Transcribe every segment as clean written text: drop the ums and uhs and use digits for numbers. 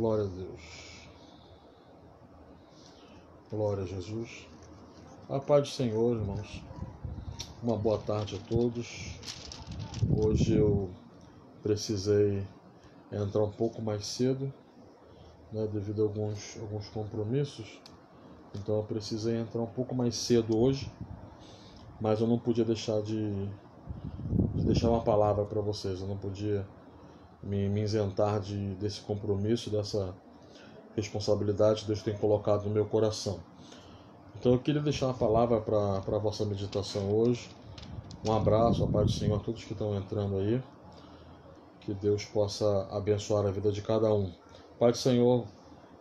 Glória a Deus. Glória a Jesus. A paz do Senhor, irmãos. Uma boa tarde a todos. Hoje eu precisei entrar um pouco mais cedo, devido a alguns compromissos. Então eu precisei entrar um pouco mais cedo hoje, mas eu não podia deixar de deixar uma palavra para vocês. Eu não podia me isentar desse compromisso, dessa responsabilidade que Deus tem colocado no meu coração. Então eu queria deixar uma palavra para a vossa meditação hoje. Um abraço, a paz do Senhor a todos que estão entrando aí. Que Deus possa abençoar a vida de cada um. Pai do Senhor,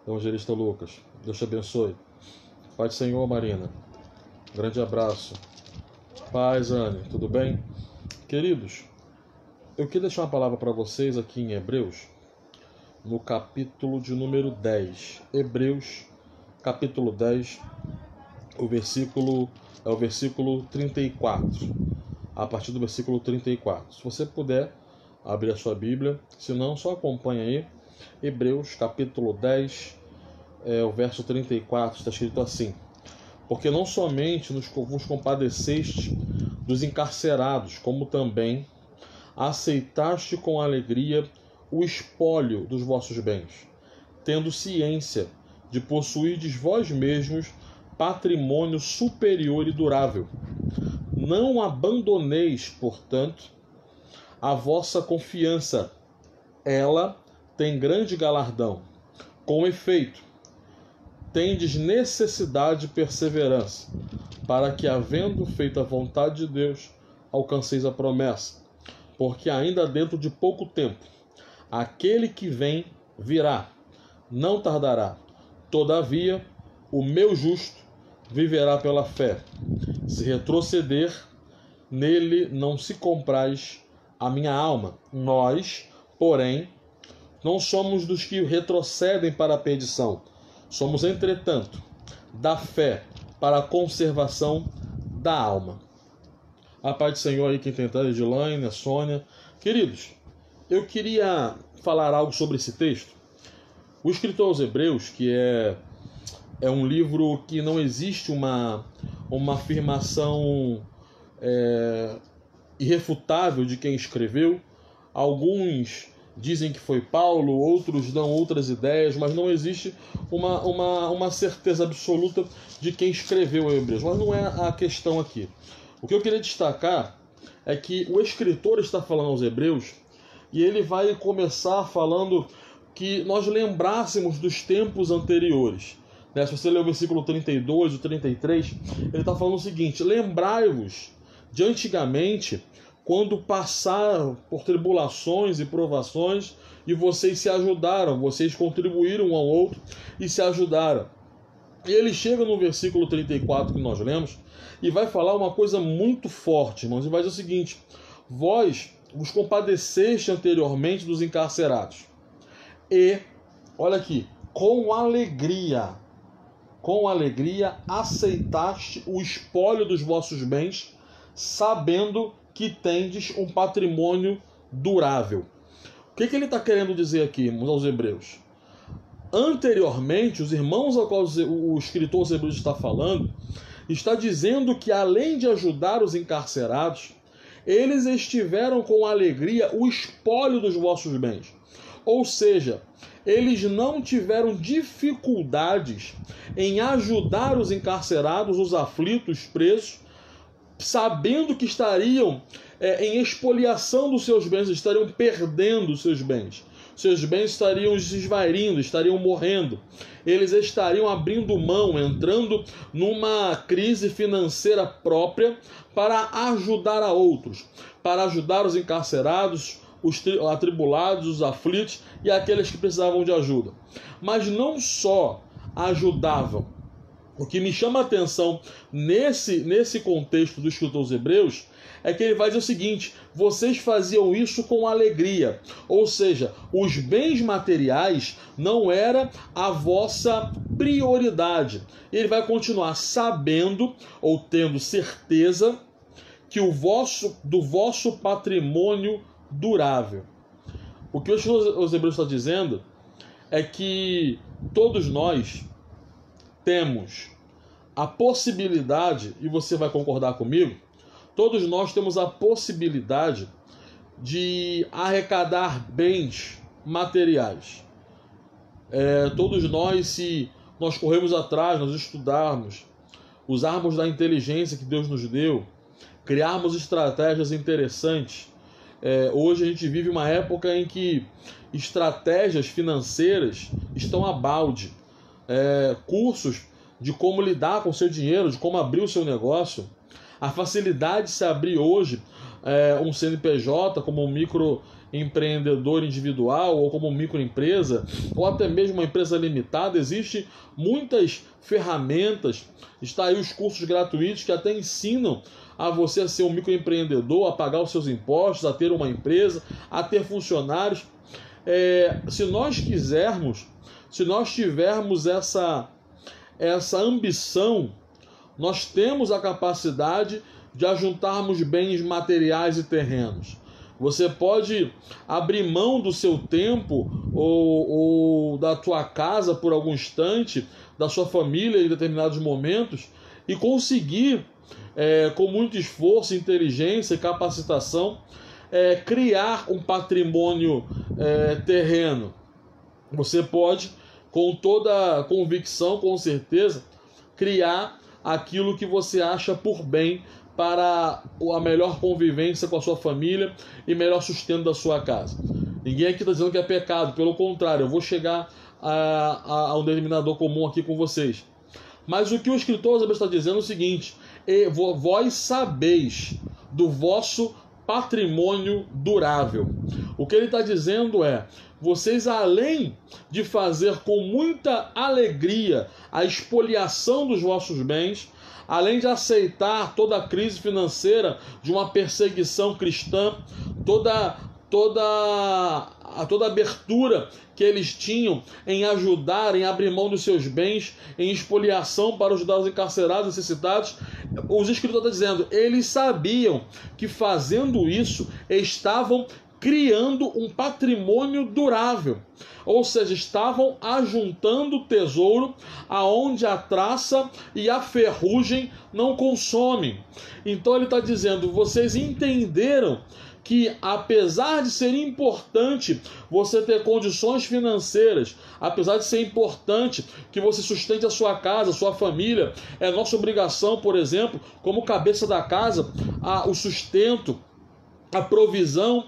evangelista Lucas, Deus te abençoe. Pai do Senhor, Marina, grande abraço. Paz, Anne, tudo bem? Queridos, eu queria deixar uma palavra para vocês aqui em Hebreus, no capítulo de número 10. Hebreus, capítulo 10, o versículo 34. A partir do versículo 34. Se você puder abrir a sua Bíblia, se não, só acompanha aí. Hebreus, capítulo 10, o verso 34, está escrito assim: porque não somente vos compadeceste dos encarcerados, como também aceitaste com alegria o espólio dos vossos bens, tendo ciência de possuirdes vós mesmos patrimônio superior e durável. Não abandoneis, portanto, a vossa confiança, ela tem grande galardão. Com efeito, tendes necessidade de perseverança, para que, havendo feito a vontade de Deus, alcanceis a promessa. Porque ainda dentro de pouco tempo, aquele que vem virá, não tardará. Todavia, o meu justo viverá pela fé. Se retroceder, nele não se compraz a minha alma. Nós, porém, não somos dos que retrocedem para a perdição. Somos, entretanto, da fé para a conservação da alma. A paz do Senhor aí, quem tem entrado, Edilane, a Sônia. Queridos, eu queria falar algo sobre esse texto. O escritor aos Hebreus, que é um livro que não existe uma afirmação irrefutável de quem escreveu. Alguns dizem que foi Paulo, outros dão outras ideias, mas não existe uma certeza absoluta de quem escreveu o Hebreus. Mas não é a questão aqui. O que eu queria destacar é que o escritor está falando aos Hebreus e ele vai começar falando que nós lembrássemos dos tempos anteriores. Se você ler o versículo 32, o 33, ele está falando o seguinte: lembrai-vos de antigamente, quando passaram por tribulações e provações, e vocês se ajudaram, vocês contribuíram um ao outro e se ajudaram. E ele chega no versículo 34 que nós lemos, e vai falar uma coisa muito forte, irmãos, e vai dizer o seguinte: vós vos compadeceste anteriormente dos encarcerados, e, olha aqui, com alegria aceitaste o espólio dos vossos bens, sabendo que tendes um patrimônio durável. O que ele está querendo dizer aqui, irmãos, aos Hebreus? Anteriormente, os irmãos ao qual o escritor aos Hebreus está falando, está dizendo que, além de ajudar os encarcerados, eles estiveram com alegria o espólio dos vossos bens. Ou seja, eles não tiveram dificuldades em ajudar os encarcerados, os aflitos, presos, sabendo que estariam em expoliação dos seus bens, estariam perdendo os seus bens. Seus bens estariam se esvairindo, estariam morrendo. Eles estariam abrindo mão, entrando numa crise financeira própria para ajudar a outros, para ajudar os encarcerados, os atribulados, os aflitos e aqueles que precisavam de ajuda. Mas não só ajudavam. O que me chama a atenção nesse contexto do escritor aos Hebreus é que ele vai dizer o seguinte: vocês faziam isso com alegria. Ou seja, os bens materiais não era a vossa prioridade. Ele vai continuar sabendo ou tendo certeza que do vosso patrimônio durável. O que os Hebreus está dizendo é que todos nós temos a possibilidade, e você vai concordar comigo, todos nós temos a possibilidade de arrecadar bens materiais. Todos nós, se nós corrermos atrás, nós estudarmos, usarmos da inteligência que Deus nos deu, criarmos estratégias interessantes. Hoje a gente vive uma época em que estratégias financeiras estão a balde. Cursos de como lidar com o seu dinheiro, de como abrir o seu negócio. A facilidade de se abrir hoje um CNPJ como um microempreendedor individual ou como uma microempresa, ou até mesmo uma empresa limitada, existem muitas ferramentas. Está aí os cursos gratuitos que até ensinam a você a ser um microempreendedor, a pagar os seus impostos, a ter uma empresa, a ter funcionários. Se nós quisermos, se nós tivermos essa ambição, nós temos a capacidade de ajuntarmos bens materiais e terrenos. Você pode abrir mão do seu tempo ou da tua casa por algum instante, da sua família em determinados momentos, e conseguir, com muito esforço, inteligência e capacitação, criar um patrimônio terreno. Você pode, com toda convicção, com certeza, criar aquilo que você acha por bem para a melhor convivência com a sua família e melhor sustento da sua casa. Ninguém aqui está dizendo que é pecado, pelo contrário, eu vou chegar a um denominador comum aqui com vocês. Mas o que o escritor está dizendo é o seguinte: vós sabeis do vosso patrimônio durável. O que ele está dizendo é: vocês, além de fazer com muita alegria a expoliação dos vossos bens, além de aceitar toda a crise financeira de uma perseguição cristã, toda abertura que eles tinham em ajudar, em abrir mão dos seus bens, em expoliação para ajudar os encarcerados, necessitados, os escritores estão dizendo, eles sabiam que fazendo isso estavam criando um patrimônio durável, ou seja, estavam ajuntando tesouro aonde a traça e a ferrugem não consomem. Então ele está dizendo, vocês entenderam que apesar de ser importante você ter condições financeiras, apesar de ser importante que você sustente a sua casa, a sua família, é nossa obrigação, por exemplo, como cabeça da casa, o sustento, a provisão,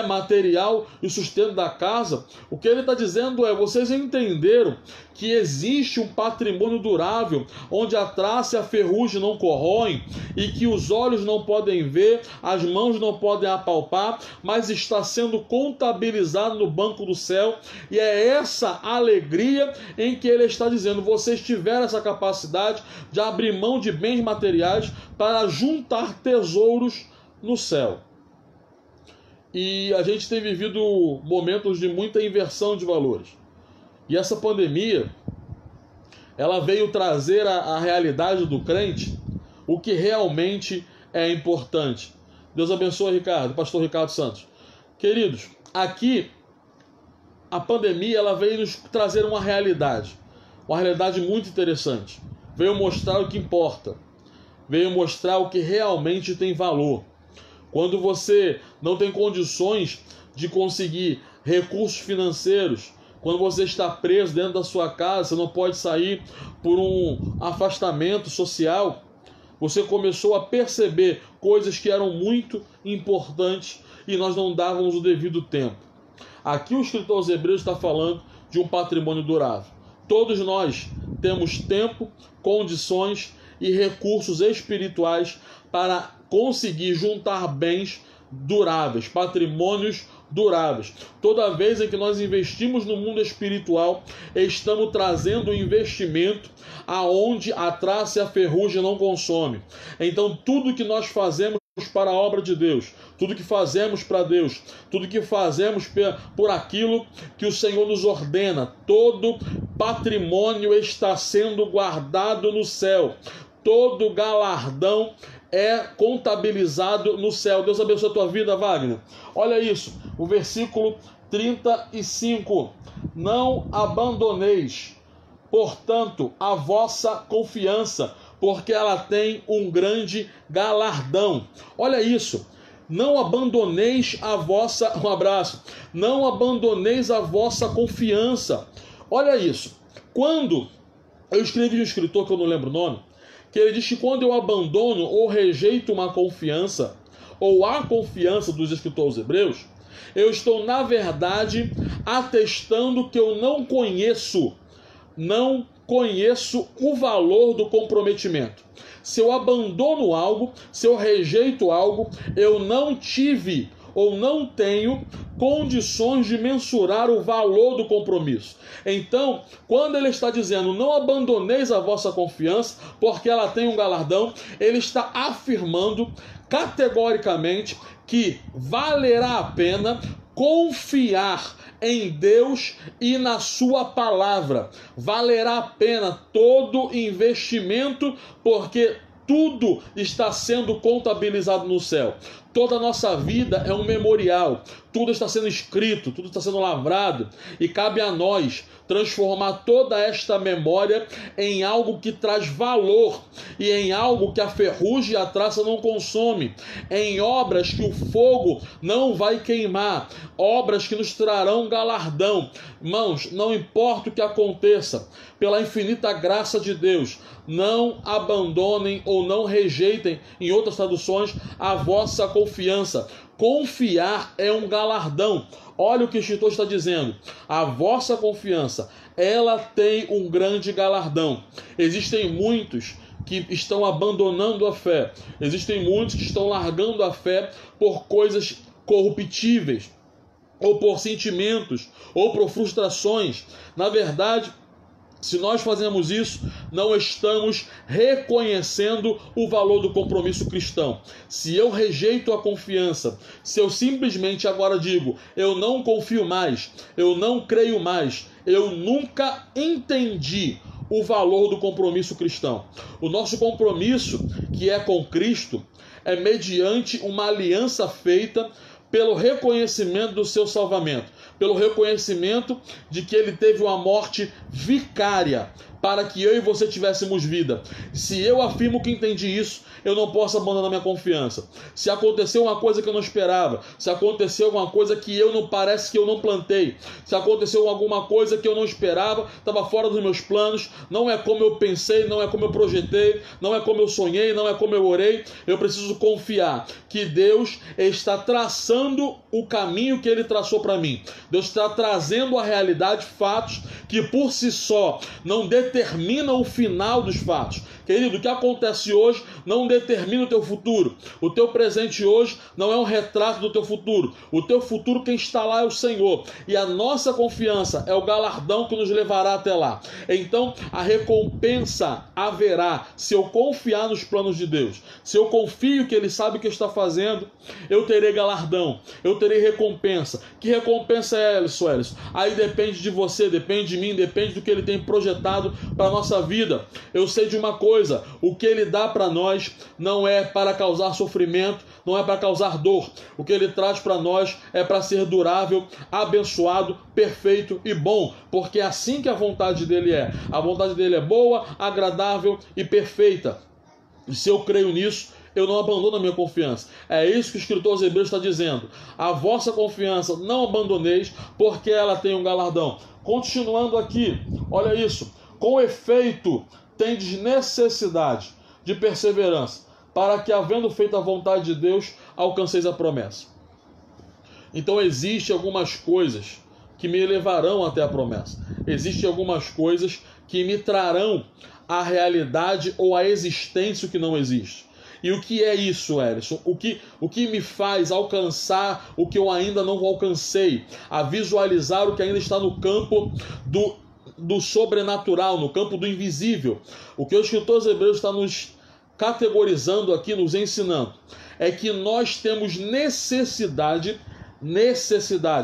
material e o sustento da casa. O que ele está dizendo é, vocês entenderam que existe um patrimônio durável, onde a traça e a ferrugem não corroem, e que os olhos não podem ver, as mãos não podem apalpar, mas está sendo contabilizado no banco do céu, e é essa alegria em que ele está dizendo, vocês tiveram essa capacidade de abrir mão de bens materiais para juntar tesouros no céu. E a gente tem vivido momentos de muita inversão de valores. E essa pandemia, ela veio trazer a realidade do crente, o que realmente é importante. Deus abençoe, Ricardo, pastor Ricardo Santos. Queridos, aqui a pandemia ela veio nos trazer uma realidade muito interessante. Veio mostrar o que importa. Veio mostrar o que realmente tem valor. Quando você não tem condições de conseguir recursos financeiros, quando você está preso dentro da sua casa, você não pode sair por um afastamento social, você começou a perceber coisas que eram muito importantes e nós não dávamos o devido tempo. Aqui o escritor aos Hebreus está falando de um patrimônio durável. Todos nós temos tempo, condições e recursos espirituais para conseguir juntar bens duráveis, patrimônios duráveis. Toda vez em que nós investimos no mundo espiritual, estamos trazendo um investimento aonde a traça e a ferrugem não consomem. Então tudo que nós fazemos para a obra de Deus, tudo que fazemos para Deus, tudo que fazemos por aquilo que o Senhor nos ordena, todo patrimônio está sendo guardado no céu. Todo galardão é contabilizado no céu. Deus abençoe a tua vida, Wagner. Olha isso, o versículo 35. Não abandoneis, portanto, a vossa confiança, porque ela tem um grande galardão. Olha isso. Não abandoneis a vossa... Um abraço. Não abandoneis a vossa confiança. Olha isso. Quando... Eu escrevi um escritor que eu não lembro o nome, que ele diz que quando eu abandono ou rejeito uma confiança, ou a confiança dos escritores hebreus, eu estou, na verdade, atestando que eu não conheço o valor do comprometimento. Se eu abandono algo, se eu rejeito algo, eu não tive ou não tenho condições de mensurar o valor do compromisso. Então, quando ele está dizendo não abandoneis a vossa confiança, porque ela tem um galardão, ele está afirmando categoricamente que valerá a pena confiar em Deus e na sua palavra. Valerá a pena todo investimento, porque tudo está sendo contabilizado no céu. Toda a nossa vida é um memorial. Tudo está sendo escrito, tudo está sendo lavrado. E cabe a nós transformar toda esta memória em algo que traz valor e em algo que a ferrugem e a traça não consome, em obras que o fogo não vai queimar, obras que nos trarão galardão. Irmãos, não importa o que aconteça, pela infinita graça de Deus, não abandonem ou não rejeitem, em outras traduções, a vossa confiança. Confiar é um galardão. Olha o que o escritor está dizendo. A vossa confiança, ela tem um grande galardão. Existem muitos que estão abandonando a fé. Existem muitos que estão largando a fé por coisas corruptíveis, ou por sentimentos, ou por frustrações. Na verdade, se nós fazemos isso, não estamos reconhecendo o valor do compromisso cristão. Se eu rejeito a confiança, se eu simplesmente agora digo, eu não confio mais, eu não creio mais, eu nunca entendi o valor do compromisso cristão. O nosso compromisso, que é com Cristo, é mediante uma aliança feita pelo reconhecimento do seu salvamento, pelo reconhecimento de que ele teve uma morte vicária para que eu e você tivéssemos vida. Se eu afirmo que entendi isso, eu não posso abandonar minha confiança. Se aconteceu uma coisa que eu não esperava, se aconteceu alguma coisa que parece que eu não plantei, se aconteceu alguma coisa que eu não esperava, estava fora dos meus planos, não é como eu pensei, não é como eu projetei, não é como eu sonhei, não é como eu orei, eu preciso confiar que Deus está traçando o caminho que Ele traçou para mim. Deus está trazendo à realidade fatos que por si só não determinam o final dos fatos. Querido, o que acontece hoje não determina o teu futuro. O teu presente hoje não é um retrato do teu futuro. O teu futuro, quem está lá é o Senhor. E a nossa confiança é o galardão que nos levará até lá. Então, a recompensa haverá se eu confiar nos planos de Deus. Se eu confio que Ele sabe o que está fazendo, eu terei galardão, eu terei recompensa. Que recompensa é essa, Ellison? Aí depende de você, depende de mim, depende do que Ele tem projetado para a nossa vida. Eu sei de uma coisa, o que Ele dá para nós não é para causar sofrimento, não é para causar dor. O que Ele traz para nós é para ser durável, abençoado, perfeito e bom, porque é assim que a vontade dEle é. A vontade dEle é boa, agradável e perfeita. E se eu creio nisso, eu não abandono a minha confiança. É isso que o escritor aos Hebreus está dizendo. A vossa confiança não abandoneis, porque ela tem um galardão. Continuando aqui, olha isso. Com efeito, tendes necessidade de perseverança, para que, havendo feito a vontade de Deus, alcanceis a promessa. Então, existem algumas coisas que me levarão até a promessa. Existem algumas coisas que me trarão a realidade ou a existência que não existe. E o que é isso, Ellison? O que me faz alcançar o que eu ainda não alcancei? A visualizar o que ainda está no campo do sobrenatural, no campo do invisível. O que o escritor aos Hebreus está nos categorizando aqui, nos ensinando, é que nós temos necessidade.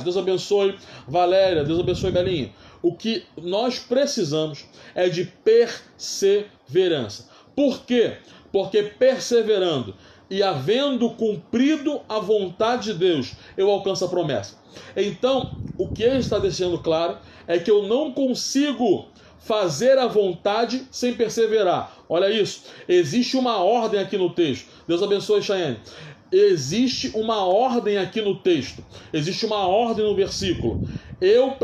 Deus abençoe Valéria, Deus abençoe Belinha. O que nós precisamos é de perseverança. Por quê? Porque perseverando, e havendo cumprido a vontade de Deus, eu alcanço a promessa. Então, o que ele está deixando claro é que eu não consigo fazer a vontade sem perseverar. Olha isso, existe uma ordem aqui no texto. Deus abençoe, Chayane. Existe uma ordem aqui no texto. Existe uma ordem no versículo. Eu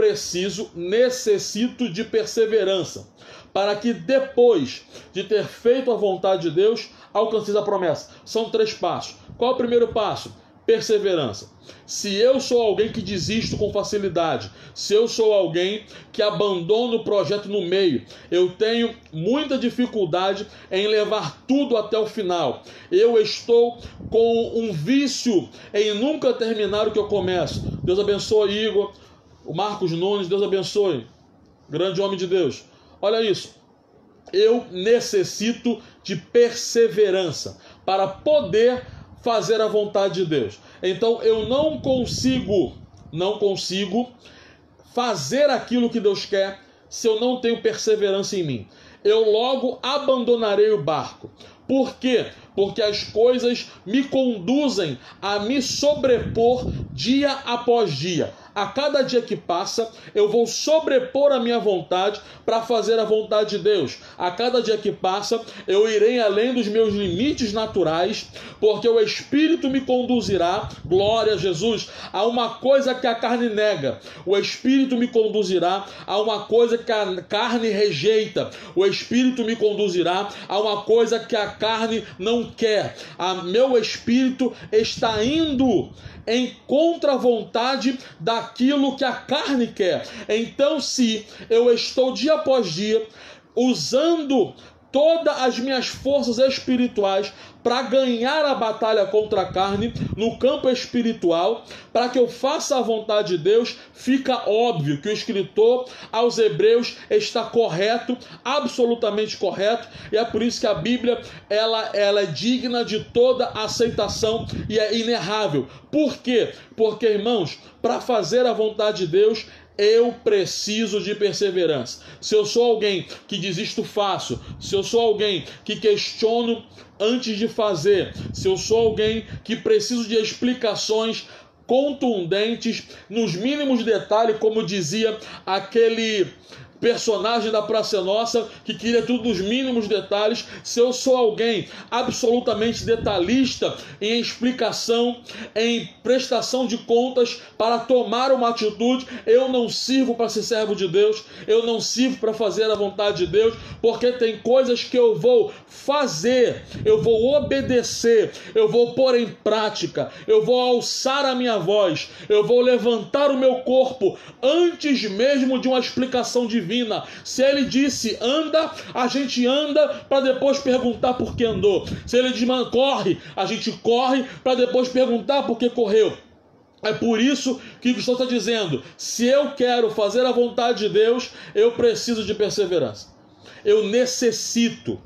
necessito de perseverança, para que depois de ter feito a vontade de Deus, alcanceis a promessa. São 3 passos. Qual é o primeiro passo? Perseverança. Se eu sou alguém que desisto com facilidade, se eu sou alguém que abandona o projeto no meio, eu tenho muita dificuldade em levar tudo até o final. Eu estou com um vício em nunca terminar o que eu começo. Deus abençoe, Igor, o Marcos Nunes, Deus abençoe, grande homem de Deus. Olha isso, eu necessito de perseverança para poder fazer a vontade de Deus. Então eu não consigo fazer aquilo que Deus quer se eu não tenho perseverança em mim. Eu logo abandonarei o barco. Por quê? Porque as coisas me conduzem a me sobrepor dia após dia. A cada dia que passa, eu vou sobrepor a minha vontade para fazer a vontade de Deus. A cada dia que passa, eu irei além dos meus limites naturais, porque o Espírito me conduzirá, glória a Jesus, a uma coisa que a carne nega. O Espírito me conduzirá a uma coisa que a carne rejeita. O Espírito me conduzirá a uma coisa que a carne não quer. Meu Espírito está indo em contra-vontade daquilo que a carne quer. Então, se eu estou dia após dia usando todas as minhas forças espirituais para ganhar a batalha contra a carne no campo espiritual, para que eu faça a vontade de Deus, fica óbvio que o escritor aos Hebreus está correto, absolutamente correto, e é por isso que a Bíblia ela é digna de toda aceitação e é inerrável. Por quê? Porque, irmãos, para fazer a vontade de Deus, eu preciso de perseverança. Se eu sou alguém que desisto fácil, se eu sou alguém que questiono antes de fazer, se eu sou alguém que preciso de explicações contundentes nos mínimos detalhes, como dizia aquele personagem da Praça Nossa que queria tudo nos mínimos detalhes, se eu sou alguém absolutamente detalhista em explicação, em prestação de contas para tomar uma atitude, eu não sirvo para ser servo de Deus, eu não sirvo para fazer a vontade de Deus, porque tem coisas que eu vou fazer, eu vou obedecer, eu vou pôr em prática, eu vou alçar a minha voz, eu vou levantar o meu corpo antes mesmo de uma explicação divina. Se ele disse anda, a gente anda para depois perguntar por que andou. Se ele diz corre, a gente corre para depois perguntar por que correu. É por isso que o Cristo está dizendo: se eu quero fazer a vontade de Deus, eu preciso de perseverança. Eu necessito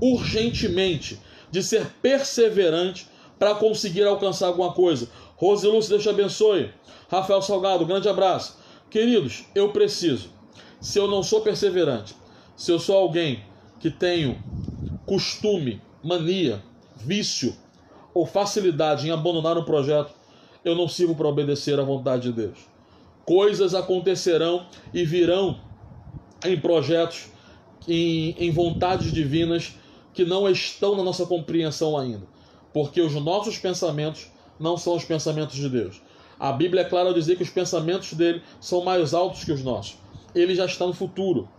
urgentemente de ser perseverante para conseguir alcançar alguma coisa. Rosilúcia, Deus te abençoe. Rafael Salgado, grande abraço. Queridos, eu preciso. Se eu não sou perseverante, se eu sou alguém que tenho costume, mania, vício ou facilidade em abandonar um projeto, eu não sirvo para obedecer à vontade de Deus. Coisas acontecerão e virão em projetos, em vontades divinas que não estão na nossa compreensão ainda, porque os nossos pensamentos não são os pensamentos de Deus. A Bíblia é clara ao dizer que os pensamentos dele são mais altos que os nossos. Ele já está no futuro,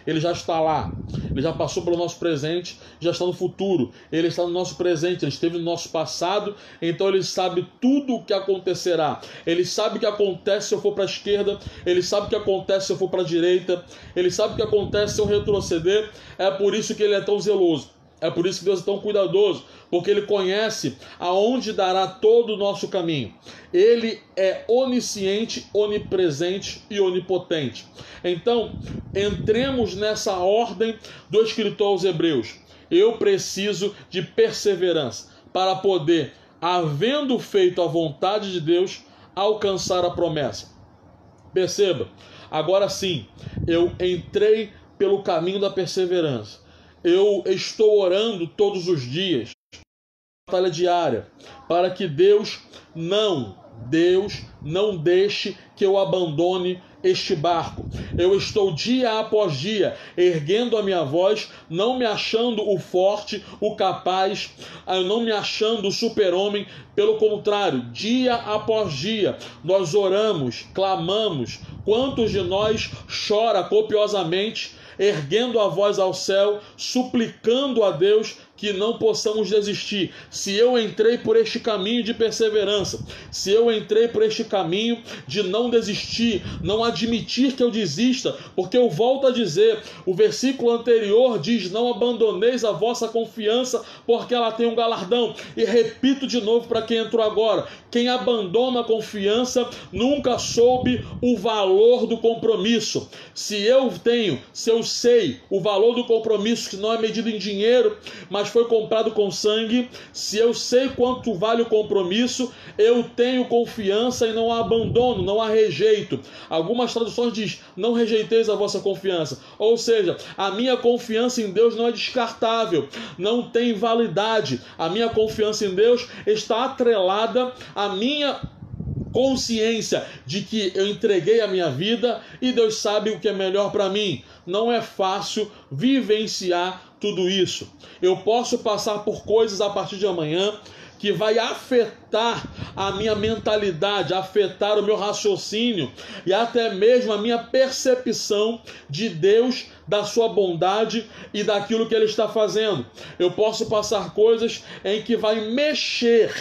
ele já está lá, ele já passou pelo nosso presente, já está no futuro, ele está no nosso presente, ele esteve no nosso passado, então ele sabe tudo o que acontecerá. Ele sabe o que acontece se eu for para a esquerda, ele sabe o que acontece se eu for para a direita, ele sabe o que acontece se eu retroceder. É por isso que ele é tão zeloso. É por isso que Deus é tão cuidadoso, porque Ele conhece aonde dará todo o nosso caminho. Ele é onisciente, onipresente e onipotente. Então, entremos nessa ordem do escritor aos Hebreus. Eu preciso de perseverança para poder, havendo feito a vontade de Deus, alcançar a promessa. Perceba, agora sim, eu entrei pelo caminho da perseverança. Eu estou orando todos os dias batalha diária, para que Deus não deixe que eu abandone este barco. Eu estou dia após dia erguendo a minha voz, não me achando o forte, o capaz, não me achando o super-homem. Pelo contrário, dia após dia nós oramos, clamamos. Quantos de nós chora copiosamente, erguendo a voz ao céu, suplicando a Deus que não possamos desistir? Se eu entrei por este caminho de perseverança, se eu entrei por este caminho de não desistir, não admitir que eu desista, porque eu volto a dizer, o versículo anterior diz: não abandoneis a vossa confiança, porque ela tem um galardão. E repito de novo para quem entrou agora: quem abandona a confiança nunca soube o valor do compromisso. Se eu sei o valor do compromisso, que não é medido em dinheiro, mas foi comprado com sangue, se eu sei quanto vale o compromisso, eu tenho confiança e não a abandono, não a rejeito. Algumas traduções dizem: não rejeiteis a vossa confiança. Ou seja, a minha confiança em Deus não é descartável, não tem validade. A minha confiança em Deus está atrelada à minha consciência de que eu entreguei a minha vida e Deus sabe o que é melhor para mim. Não é fácil vivenciar tudo isso. Eu posso passar por coisas a partir de amanhã que vai afetar a minha mentalidade, afetar o meu raciocínio e até mesmo a minha percepção de Deus, da sua bondade e daquilo que Ele está fazendo. Eu posso passar coisas em que vai mexer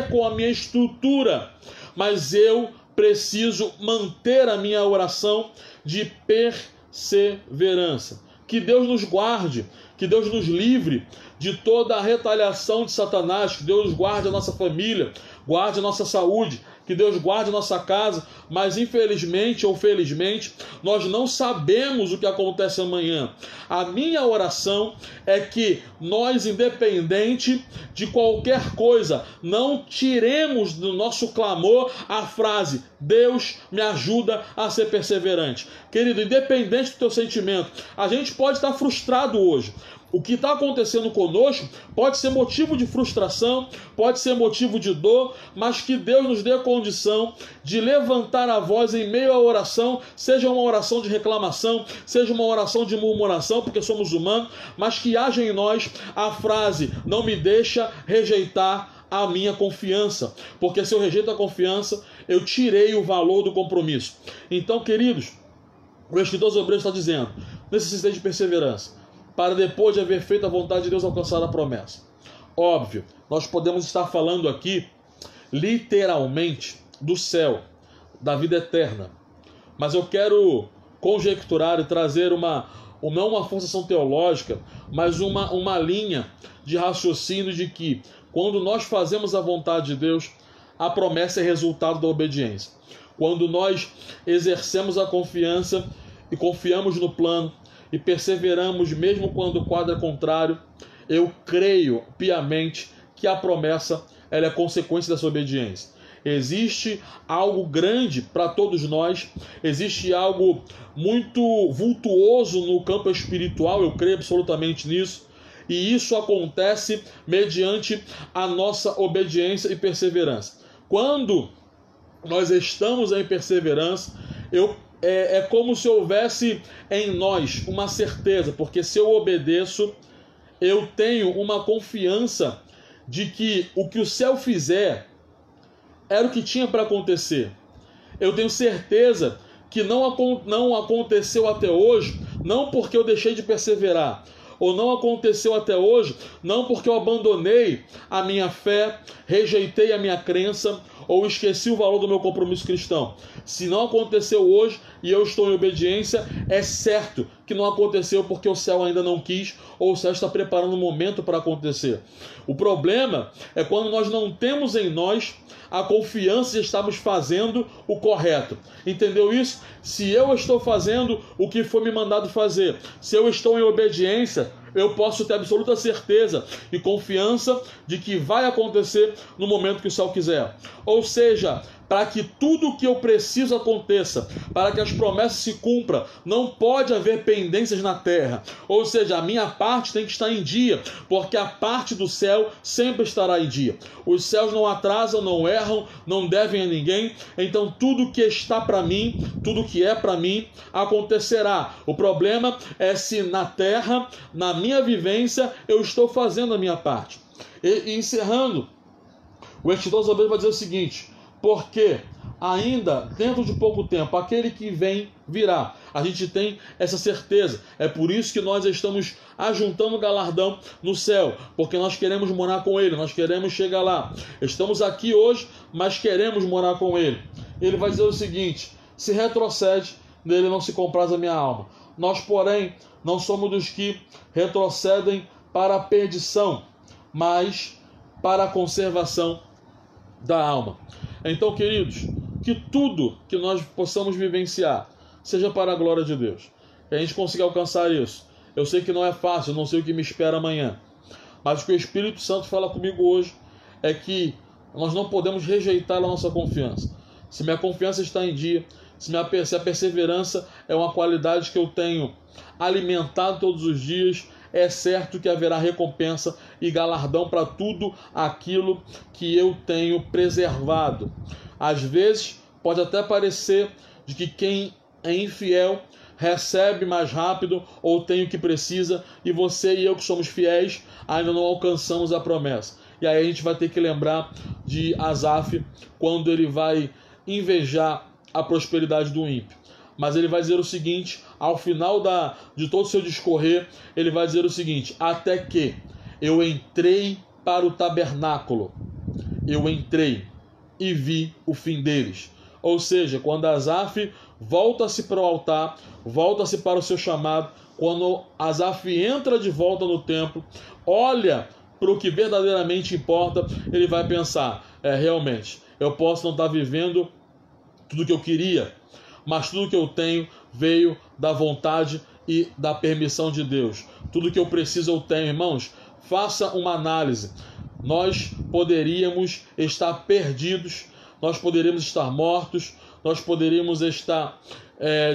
com a minha estrutura, mas eu preciso manter a minha oração de perseverança. Que Deus nos guarde, que Deus nos livre de toda a retaliação de Satanás, que Deus guarde a nossa família, guarde a nossa saúde, que Deus guarde a nossa casa. Mas infelizmente ou felizmente, nós não sabemos o que acontece amanhã. A minha oração é que nós, independente de qualquer coisa, não tiremos do nosso clamor a frase: Deus me ajuda a ser perseverante. Querido, independente do teu sentimento, a gente pode estar frustrado hoje. O que está acontecendo conosco pode ser motivo de frustração, pode ser motivo de dor, mas que Deus nos dê a condição de levantar a voz em meio à oração, seja uma oração de reclamação, seja uma oração de murmuração, porque somos humanos, mas que haja em nós a frase: não me deixa rejeitar a minha confiança, porque se eu rejeito a confiança, eu tirei o valor do compromisso. Então, queridos, o escritor aos Hebreus está dizendo: necessitei de perseverança, para depois de haver feito a vontade de Deus alcançar a promessa. Óbvio, nós podemos estar falando aqui literalmente do céu, da vida eterna, mas eu quero conjecturar e trazer não uma forçação teológica, mas uma linha de raciocínio de que quando nós fazemos a vontade de Deus, a promessa é resultado da obediência. Quando nós exercemos a confiança e confiamos no plano e perseveramos mesmo quando o quadro é contrário, eu creio piamente que a promessa ela é consequência dessa obediência. Existe algo grande para todos nós, existe algo muito vultuoso no campo espiritual, eu creio absolutamente nisso, e isso acontece mediante a nossa obediência e perseverança. Quando nós estamos em perseverança, é como se houvesse em nós uma certeza, porque se eu obedeço, eu tenho uma confiança de que o que o céu fizer era o que tinha para acontecer. Eu tenho certeza que não aconteceu até hoje, não porque eu deixei de perseverar, ou não aconteceu até hoje, não porque eu abandonei a minha fé, rejeitei a minha crença, ou esqueci o valor do meu compromisso cristão. Se não aconteceu hoje e eu estou em obediência, é certo que não aconteceu porque o céu ainda não quis, ou o céu está preparando um momento para acontecer. O problema é quando nós não temos em nós a confiança de estarmos fazendo o correto. Entendeu isso? Se eu estou fazendo o que foi me mandado fazer, se eu estou em obediência, eu posso ter absoluta certeza e confiança de que vai acontecer no momento que o céu quiser. Ou seja, para que tudo o que eu preciso aconteça, para que as promessas se cumpram. Não pode haver pendências na terra, ou seja, a minha parte tem que estar em dia, porque a parte do céu sempre estará em dia. Os céus não atrasam, não erram, não devem a ninguém, então tudo que está para mim, tudo que é para mim, acontecerá. O problema é se na terra, na minha vivência, eu estou fazendo a minha parte. E encerrando, o escritor aos Hebreus vai dizer o seguinte: porque ainda dentro de pouco tempo aquele que vem virá. A gente tem essa certeza. É por isso que nós estamos ajuntando galardão no céu, porque nós queremos morar com ele, nós queremos chegar lá. Estamos aqui hoje, mas queremos morar com ele. Ele vai dizer o seguinte: se retrocede, nele não se compraz a minha alma. Nós, porém, não somos dos que retrocedem para a perdição, mas para a conservação da alma. Então, queridos, que tudo que nós possamos vivenciar seja para a glória de Deus, que a gente consiga alcançar isso. Eu sei que não é fácil, eu não sei o que me espera amanhã, mas o que o Espírito Santo fala comigo hoje é que nós não podemos rejeitar a nossa confiança. Se minha confiança está em dia, se a perseverança é uma qualidade que eu tenho alimentado todos os dias, é certo que haverá recompensa e galardão para tudo aquilo que eu tenho preservado. Às vezes, pode até parecer de que quem é infiel recebe mais rápido ou tem o que precisa, e você e eu que somos fiéis ainda não alcançamos a promessa. E aí a gente vai ter que lembrar de Asaf quando ele vai invejar a prosperidade do ímpio. Mas ele vai dizer o seguinte, ao final de todo o seu discorrer, ele vai dizer o seguinte: até que eu entrei para o tabernáculo, eu entrei e vi o fim deles. Ou seja, quando Asaf volta-se para o altar, volta-se para o seu chamado, quando Asaf entra de volta no templo, olha para o que verdadeiramente importa, ele vai pensar: realmente, eu posso não estar vivendo tudo o que eu queria, mas tudo que eu tenho veio da vontade e da permissão de Deus. Tudo que eu preciso eu tenho, irmãos. Faça uma análise. Nós poderíamos estar perdidos, nós poderíamos estar mortos, nós poderíamos estar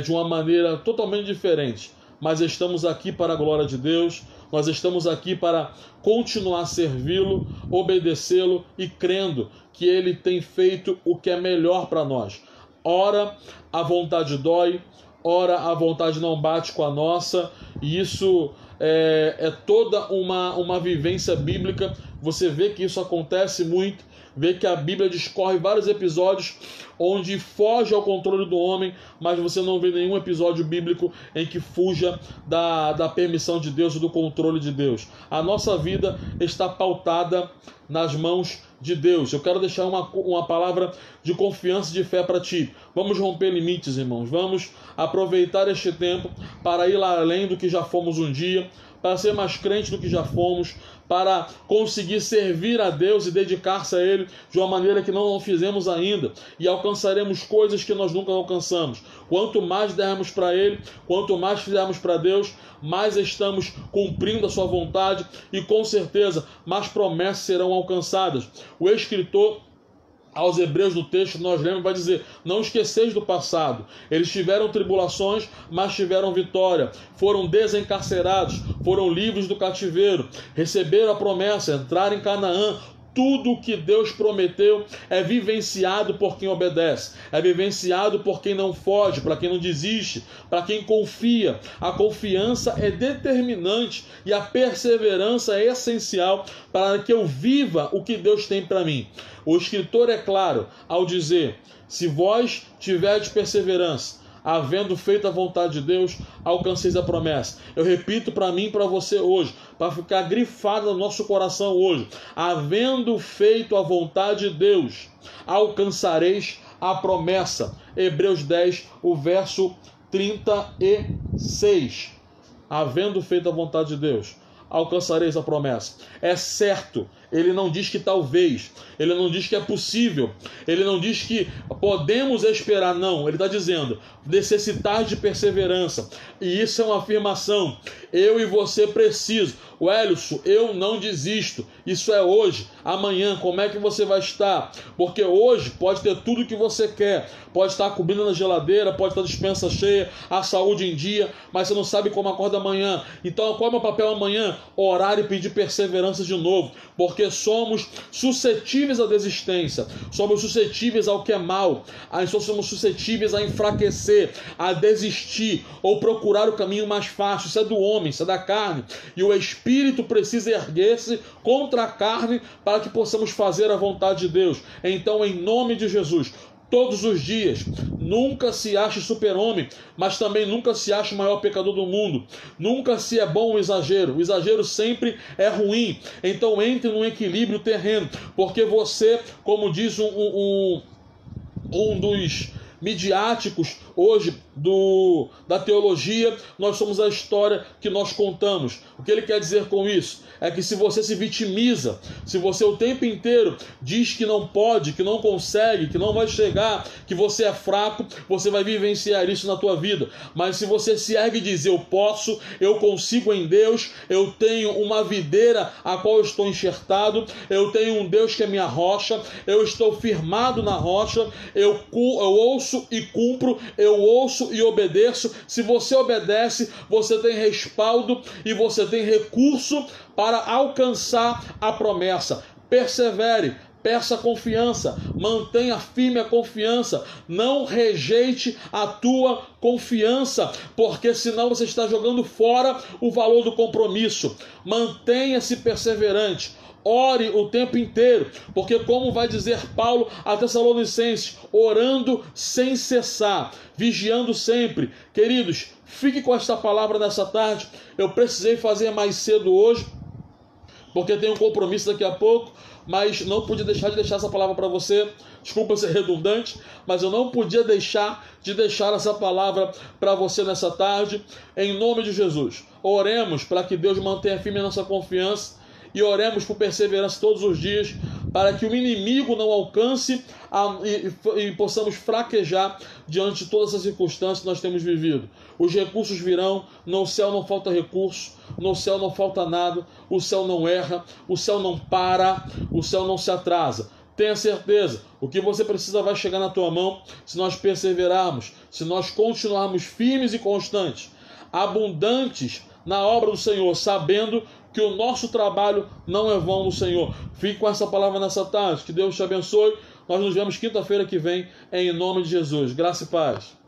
de uma maneira totalmente diferente, mas estamos aqui para a glória de Deus, nós estamos aqui para continuar a servi-lo, obedecê-lo e crendo que ele tem feito o que é melhor para nós. Ora, a vontade dói, ora, a vontade não bate com a nossa, e isso é toda uma vivência bíblica. Você vê que isso acontece muito, vê que a Bíblia discorre vários episódios onde foge ao controle do homem, mas você não vê nenhum episódio bíblico em que fuja da permissão de Deus e do controle de Deus. A nossa vida está pautada nas mãos de Deus. Eu quero deixar uma palavra de confiança e de fé para ti. Vamos romper limites, irmãos. Vamos aproveitar este tempo para ir lá além do que já fomos um dia, para ser mais crente do que já fomos, para conseguir servir a Deus e dedicar-se a Ele de uma maneira que não fizemos ainda, e alcançaremos coisas que nós nunca alcançamos. Quanto mais dermos para Ele, quanto mais fizermos para Deus, mais estamos cumprindo a sua vontade, e com certeza mais promessas serão alcançadas. O escritor aos Hebreus, no texto que nós lemos, vai dizer: não esqueceis do passado. Eles tiveram tribulações, mas tiveram vitória. Foram desencarcerados, foram livres do cativeiro, receberam a promessa, entraram em Canaã. Tudo o que Deus prometeu é vivenciado por quem obedece, é vivenciado por quem não foge, para quem não desiste, para quem confia. A confiança é determinante e a perseverança é essencial para que eu viva o que Deus tem para mim. O escritor é claro ao dizer: se vós tiverdes perseverança, havendo feito a vontade de Deus, alcanceis a promessa. Eu repito para mim e para você hoje, para ficar grifado no nosso coração hoje: havendo feito a vontade de Deus, alcançareis a promessa. Hebreus 10, o verso 36. Havendo feito a vontade de Deus, alcançareis a promessa. É certo, Ele não diz que talvez, ele não diz que é possível, ele não diz que podemos esperar, não. Ele está dizendo, necessitar de perseverança. E isso é uma afirmação. Eu e você precisam. Wellison, eu não desisto. Isso é hoje. Amanhã, como é que você vai estar? Porque hoje pode ter tudo que você quer. Pode estar comida na geladeira, pode estar a despensa cheia, a saúde em dia, mas você não sabe como acorda amanhã. Então, qual é o meu papel amanhã? Orar e pedir perseverança de novo. Porque somos suscetíveis à desistência. Somos suscetíveis ao que é mal. Somos suscetíveis a enfraquecer, a desistir ou procurar o caminho mais fácil. Isso é do homem, isso é da carne. E o Espírito precisa erguer-se contra a carne para que possamos fazer a vontade de Deus. Então, em nome de Jesus, todos os dias, nunca se ache super-homem, mas também nunca se ache o maior pecador do mundo. Nunca se é bom o exagero sempre é ruim. Então entre num equilíbrio terreno, porque você, como diz um dos midiáticos hoje da teologia, nós somos a história que nós contamos. O que ele quer dizer com isso? É que se você se vitimiza, se você o tempo inteiro diz que não pode, que não consegue, que não vai chegar, que você é fraco, você vai vivenciar isso na tua vida. Mas se você se ergue e diz, eu posso, eu consigo em Deus, eu tenho uma videira a qual eu estou enxertado, eu tenho um Deus que é minha rocha, eu estou firmado na rocha, eu ouço e cumpro, eu ouço e obedeço. Se você obedece, você tem respaldo e você tem recurso para alcançar a promessa. Persevere, peça confiança, mantenha firme a confiança, não rejeite a tua confiança, porque senão você está jogando fora o valor do compromisso. Mantenha-se perseverante. Ore o tempo inteiro, porque como vai dizer Paulo a Tessalonicenses, orando sem cessar, vigiando sempre. Queridos, fique com esta palavra nessa tarde. Eu precisei fazer mais cedo hoje, porque tenho um compromisso daqui a pouco, mas não pude deixar essa palavra para você. Desculpa ser redundante, mas eu não podia deixar essa palavra para você nessa tarde. Em nome de Jesus, oremos para que Deus mantenha firme a nossa confiança e oremos por perseverança todos os dias, para que o inimigo não alcance e possamos fraquejar diante de todas as circunstâncias que nós temos vivido. Os recursos virão, no céu não falta recurso, no céu não falta nada, o céu não erra, o céu não para, o céu não se atrasa. Tenha certeza, o que você precisa vai chegar na tua mão se nós perseverarmos, se nós continuarmos firmes e constantes, abundantes na obra do Senhor, sabendo que o nosso trabalho não é vão no Senhor. Fique com essa palavra nessa tarde. Que Deus te abençoe. Nós nos vemos quinta-feira que vem, em nome de Jesus. Graça e paz.